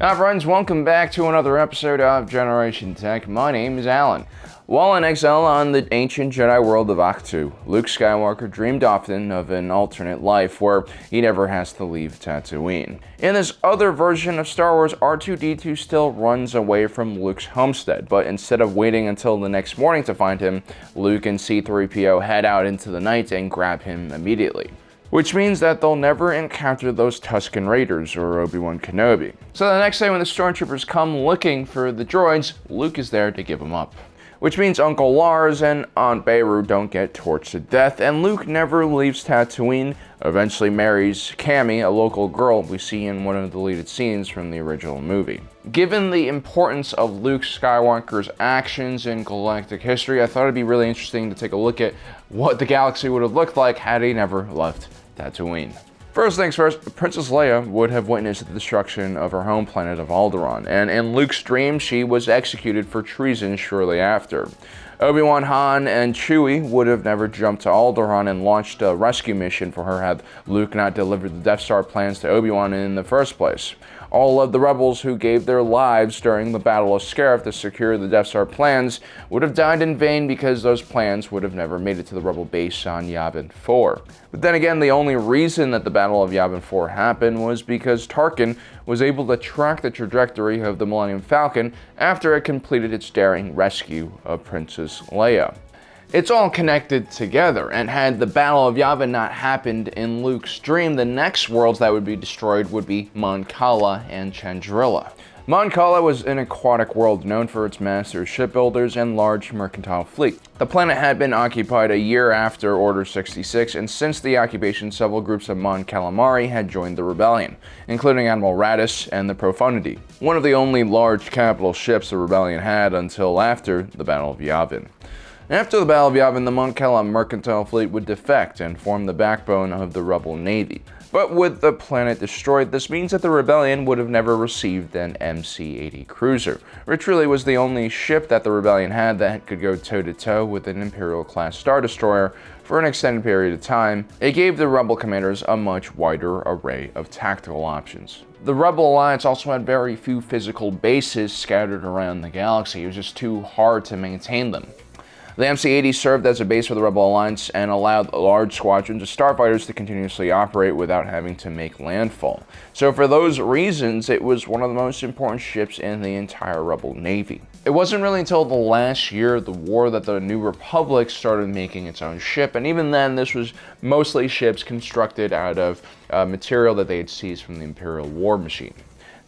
Hi friends, welcome back to another episode of Generation Tech. My name is Alan. While in exile on the ancient Jedi world of Ahch-To, Luke Skywalker dreamed often of an alternate life where he never has to leave Tatooine. In this other version of Star Wars, R2-D2 still runs away from Luke's homestead, but instead of waiting until the next morning to find him, Luke and C-3PO head out into the night and grab him immediately. Which means that they'll never encounter those Tusken Raiders or Obi Wan Kenobi. So the next day when the Stormtroopers come looking for the droids, Luke is there to give them up. Which means Uncle Lars and Aunt Beru don't get torched to death, and Luke never leaves Tatooine, eventually marries Cammy, a local girl we see in one of the deleted scenes from the original movie. Given the importance of Luke Skywalker's actions in galactic history, I thought it'd be really interesting to take a look at what the galaxy would have looked like had he never left Tatooine. First things first, Princess Leia would have witnessed the destruction of her home planet of Alderaan, and in Luke's dream, she was executed for treason shortly after. Obi-Wan, Han, and Chewie would have never jumped to Alderaan and launched a rescue mission for her had Luke not delivered the Death Star plans to Obi-Wan in the first place. All of the rebels who gave their lives during the Battle of Scarif to secure the Death Star plans would have died in vain because those plans would have never made it to the rebel base on Yavin 4. But then again, the only reason that the Battle of Yavin 4 happened was because Tarkin was able to track the trajectory of the Millennium Falcon after it completed its daring rescue of Princess Leia. It's all connected together, and had the Battle of Yavin not happened in Luke's dream, the next worlds that would be destroyed would be Mon Cala and Chandrila. Mon Cala was an aquatic world known for its master shipbuilders and large mercantile fleet. The planet had been occupied a year after Order 66, and since the occupation, several groups of Mon Calamari had joined the rebellion, including Admiral Raddus and the Profundity, one of the only large capital ships the rebellion had until after the Battle of Yavin. After the Battle of Yavin, the Mon Cala mercantile fleet would defect and form the backbone of the rebel navy. But with the planet destroyed, this means that the rebellion would have never received an MC-80 cruiser, which really was the only ship that the rebellion had that could go toe-to-toe with an Imperial-class Star Destroyer for an extended period of time. It gave the rebel commanders a much wider array of tactical options. The Rebel Alliance also had very few physical bases scattered around the galaxy. It was just too hard to maintain them. The MC-80 served as a base for the Rebel Alliance and allowed large squadrons of starfighters to continuously operate without having to make landfall. So for those reasons, it was one of the most important ships in the entire Rebel Navy. It wasn't really until the last year of the war that the New Republic started making its own ship, and even then this was mostly ships constructed out of material that they had seized from the Imperial War Machine.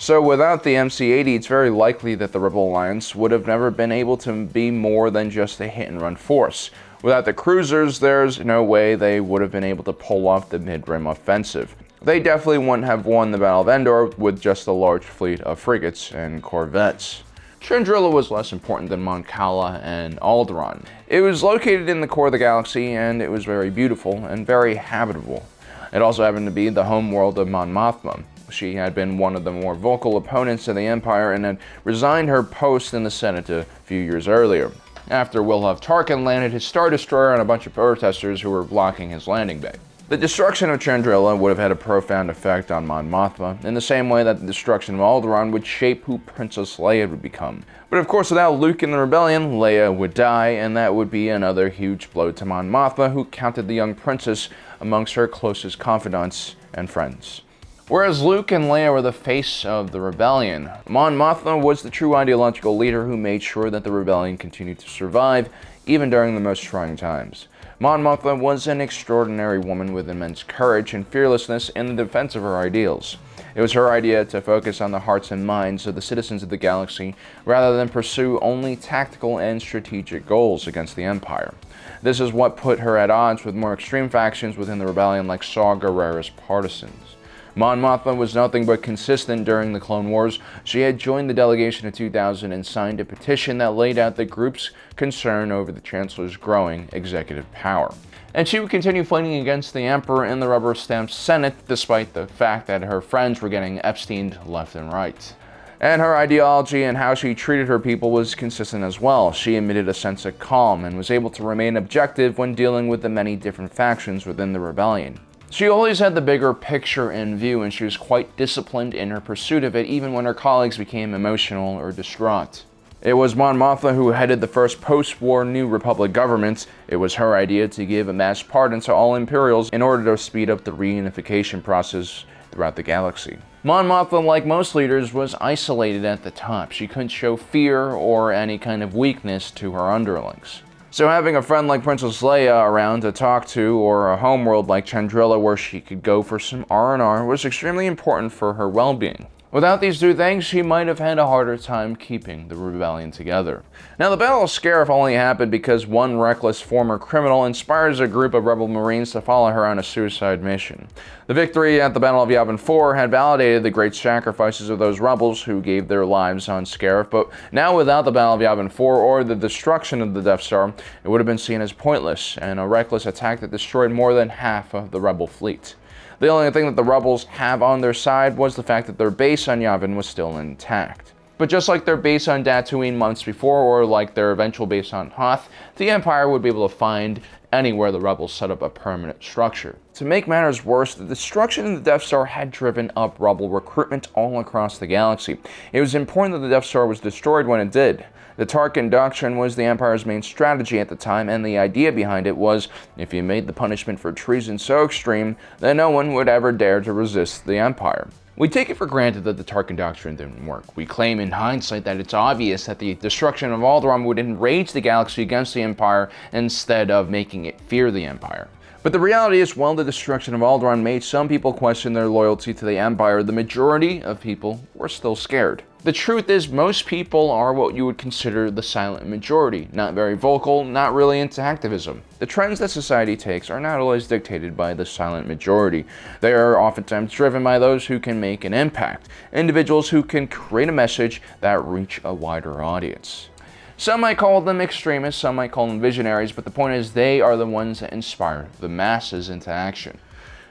So without the MC-80, it's very likely that the Rebel Alliance would have never been able to be more than just a hit-and-run force. Without the cruisers, there's no way they would have been able to pull off the mid-rim offensive. They definitely wouldn't have won the Battle of Endor with just a large fleet of frigates and corvettes. Chandrila was less important than Mon Cala and Alderaan. It was located in the core of the galaxy, and it was very beautiful and very habitable. It also happened to be the home world of Mon Mothma. She had been one of the more vocal opponents of the Empire and had resigned her post in the Senate a few years earlier, after Wilhuff Tarkin landed his Star Destroyer on a bunch of protesters who were blocking his landing bay. The destruction of Chandrila would have had a profound effect on Mon Mothma, in the same way that the destruction of Alderaan would shape who Princess Leia would become. But of course, without Luke in the rebellion, Leia would die, and that would be another huge blow to Mon Mothma, who counted the young princess amongst her closest confidants and friends. Whereas Luke and Leia were the face of the rebellion, Mon Mothma was the true ideological leader who made sure that the rebellion continued to survive, even during the most trying times. Mon Mothma was an extraordinary woman with immense courage and fearlessness in the defense of her ideals. It was her idea to focus on the hearts and minds of the citizens of the galaxy, rather than pursue only tactical and strategic goals against the Empire. This is what put her at odds with more extreme factions within the rebellion like Saw Gerrera's partisans. Mon Mothma was nothing but consistent during the Clone Wars. She had joined the delegation in 2000 and signed a petition that laid out the group's concern over the Chancellor's growing executive power. And she would continue fighting against the Emperor in the rubber-stamped Senate, despite the fact that her friends were getting Epsteined left and right. And her ideology and how she treated her people was consistent as well. She emitted a sense of calm and was able to remain objective when dealing with the many different factions within the rebellion. She always had the bigger picture in view, and she was quite disciplined in her pursuit of it, even when her colleagues became emotional or distraught. It was Mon Mothma who headed the first post-war New Republic government. It was her idea to give a mass pardon to all Imperials in order to speed up the reunification process throughout the galaxy. Mon Mothma, like most leaders, was isolated at the top. She couldn't show fear or any kind of weakness to her underlings. So having a friend like Princess Leia around to talk to, or a homeworld like Chandrila where she could go for some R&R, was extremely important for her well-being. Without these two things, she might have had a harder time keeping the rebellion together. Now, the Battle of Scarif only happened because one reckless former criminal inspires a group of rebel Marines to follow her on a suicide mission. The victory at the Battle of Yavin 4 had validated the great sacrifices of those rebels who gave their lives on Scarif, but now without the Battle of Yavin 4 or the destruction of the Death Star, it would have been seen as pointless and a reckless attack that destroyed more than half of the rebel fleet. The only thing that the rebels have on their side was the fact that their base on Yavin was still intact. But just like their base on Tatooine months before, or like their eventual base on Hoth, the Empire would be able to find anywhere the rebels set up a permanent structure. To make matters worse, the destruction of the Death Star had driven up rebel recruitment all across the galaxy. It was important that the Death Star was destroyed when it did. The Tarkin Doctrine was the Empire's main strategy at the time, and the idea behind it was, if you made the punishment for treason so extreme, then no one would ever dare to resist the Empire. We take it for granted that the Tarkin Doctrine didn't work. We claim in hindsight that it's obvious that the destruction of Alderaan would enrage the galaxy against the Empire instead of making it fear the Empire. But the reality is, while the destruction of Alderaan made some people question their loyalty to the Empire, the majority of people were still scared. The truth is, most people are what you would consider the silent majority, not very vocal, not really into activism. The trends that society takes are not always dictated by the silent majority. They are oftentimes driven by those who can make an impact, individuals who can create a message that reach a wider audience. Some might call them extremists, some might call them visionaries, but the point is they are the ones that inspire the masses into action.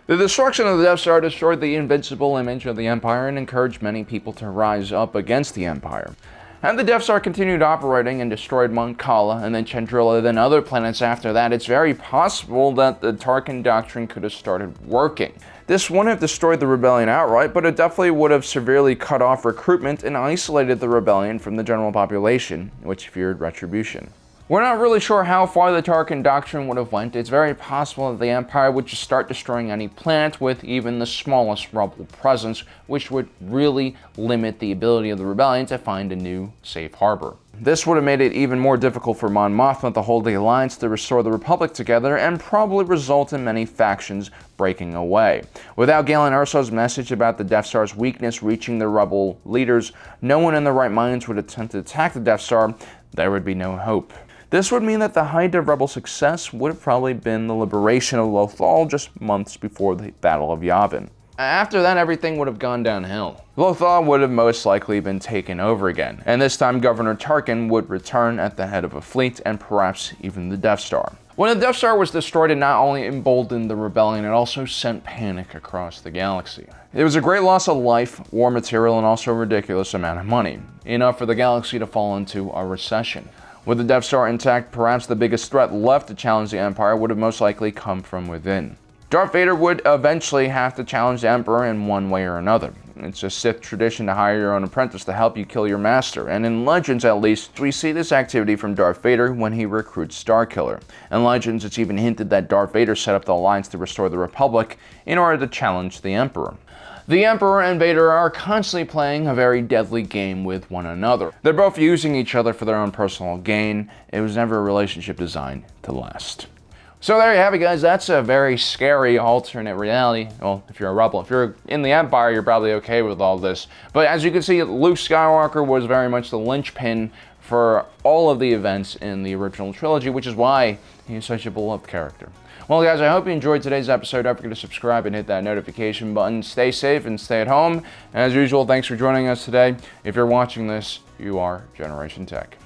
The destruction of the Death Star destroyed the invincible image of the Empire and encouraged many people to rise up against the Empire. Had the Death Star continued operating and destroyed Mon Cala and then Chandrila, then other planets after that, it's very possible that the Tarkin Doctrine could have started working. This wouldn't have destroyed the rebellion outright, but it definitely would have severely cut off recruitment and isolated the rebellion from the general population, which feared retribution. We're not really sure how far the Tarkin Doctrine would have went. It's very possible that the Empire would just start destroying any planet with even the smallest rebel presence, which would really limit the ability of the rebellion to find a new safe harbor. This would have made it even more difficult for Mon Mothma to hold the Alliance to restore the Republic together and probably result in many factions breaking away. Without Galen Erso's message about the Death Star's weakness reaching the rebel leaders, no one in their right minds would attempt to attack the Death Star. There would be no hope. This would mean that the height of rebel success would have probably been the liberation of Lothal just months before the Battle of Yavin. After that, everything would have gone downhill. Lothal would have most likely been taken over again, and this time Governor Tarkin would return at the head of a fleet and perhaps even the Death Star. When the Death Star was destroyed, it not only emboldened the rebellion, it also sent panic across the galaxy. It was a great loss of life, war material, and also a ridiculous amount of money, enough for the galaxy to fall into a recession. With the Death Star intact, perhaps the biggest threat left to challenge the Empire would have most likely come from within. Darth Vader would eventually have to challenge the Emperor in one way or another. It's a Sith tradition to hire your own apprentice to help you kill your master, and in Legends at least, we see this activity from Darth Vader when he recruits Starkiller. In Legends, it's even hinted that Darth Vader set up the Alliance to restore the Republic in order to challenge the Emperor. The Emperor and Vader are constantly playing a very deadly game with one another. They're both using each other for their own personal gain. It was never a relationship designed to last. So there you have it, guys. That's a very scary alternate reality. Well, if you're a rebel. If you're in the Empire, you're probably okay with all this. But as you can see, Luke Skywalker was very much the linchpin for all of the events in the original trilogy, which is why he's such a beloved character. Well, guys, I hope you enjoyed today's episode. Don't forget to subscribe and hit that notification button. Stay safe and stay at home. And as usual, thanks for joining us today. If you're watching this, you are Generation Tech.